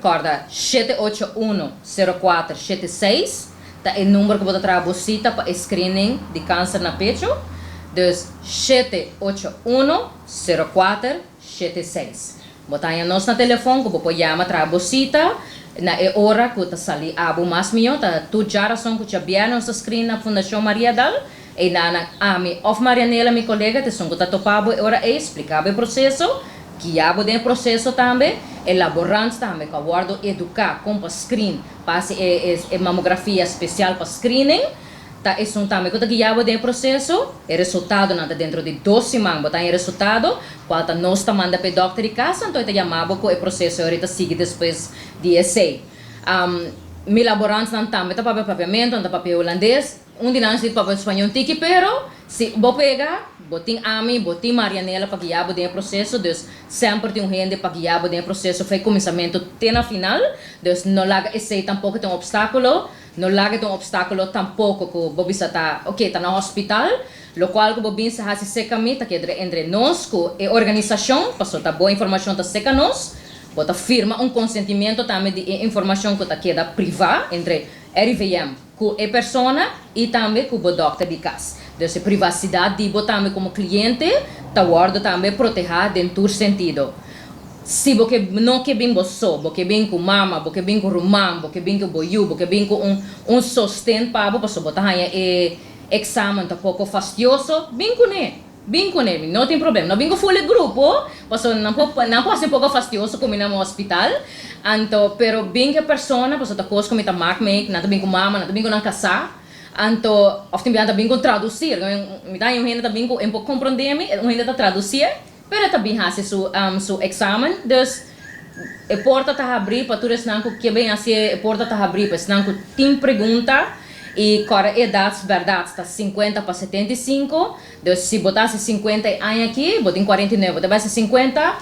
recorda 781-0476. Tá é número que você trabalha para screening de câncer na pecho. Dus 781-0476. Botar em nosso telefone que você chama trabalha na hora que você sali abo mais melhor. Tá tu já razão que já vier nossa screen na Fundação Maria Dal. E na ami of Marianela, minha colega, te são que tá topado ora explicava o processo. Que há o processo também, elaborando também, que aguardo educar com o screen, passe a mamografia especial para screening, tá isso também que há o processo, o resultado nada dentro de 12 semanas, botar o resultado, qual tá nós tá manda para o doctor de casa, então ele chamava que o processo ahorita sigue depois de essay. Me laborando também tá papel papiamento, tá papel holandês, de nós de papel espanhol tiki, pero se vou pegar botin ami, botin Marianela para guiar o processo, dus sempre tem gente para guiar o processo, foi começamento até na final, dus não larga esse tampouco tem obstáculo, não larga tem obstáculo tampouco que o Bobby está, ok, está no hospital, lo qual que o Bobby se faz secamente que entre nós e organização, para soltar boa informação tá seca nós, bota firma consentimento também de informação que está queda privada entre RVM com a pessoa e também com o doctor de casa. Então, a privacidade de também como cliente, tá guarda também proteger dentro do sentido. Se você não quer bem você, você bem com mama, você bem com romã, você bem com boiú, você bem com sostén para você botar aí exame tá pouco fastidioso, bem com ele. Bem com ele, não tem problema. Não bem com full grupo, porque não pode ser um pouco fastidioso como no hospital. Então, pero bem que a pessoa, você tá coisa como tá make, não tá bem com mama, não tá bem com casa. Então, often biar também com traduzir, me dá gente também com pouco compreender-me, gente tá traduzir, pero também faz su exame, dus a porta tá abrir para todos não que bem assim a porta tá abrir para não que tem pergunta e cara a idade verdade está 50 para 75, dus se botasse 50 anos aqui, botem 49, botasse 50,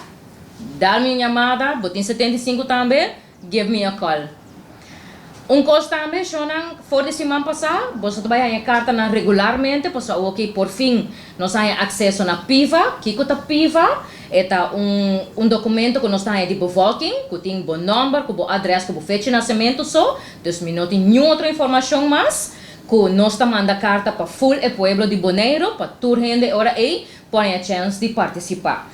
dá-me uma chamada, botem 75 também, give me a call. Coisa também, Shonan, fora de semana passada, você vai a carta regularmente, porque ok, por fim, nós temos acesso na PIVA, que é a PIVA, é documento que nós temos de bevolking, que tem bom número, com bom adresse, com bom fecha de nascimento, só, então não tem nenhuma outra informação mais, que nós mandamos carta para full o pueblo de Bonaire, para toda gente, ora aí, põe a chance de participar.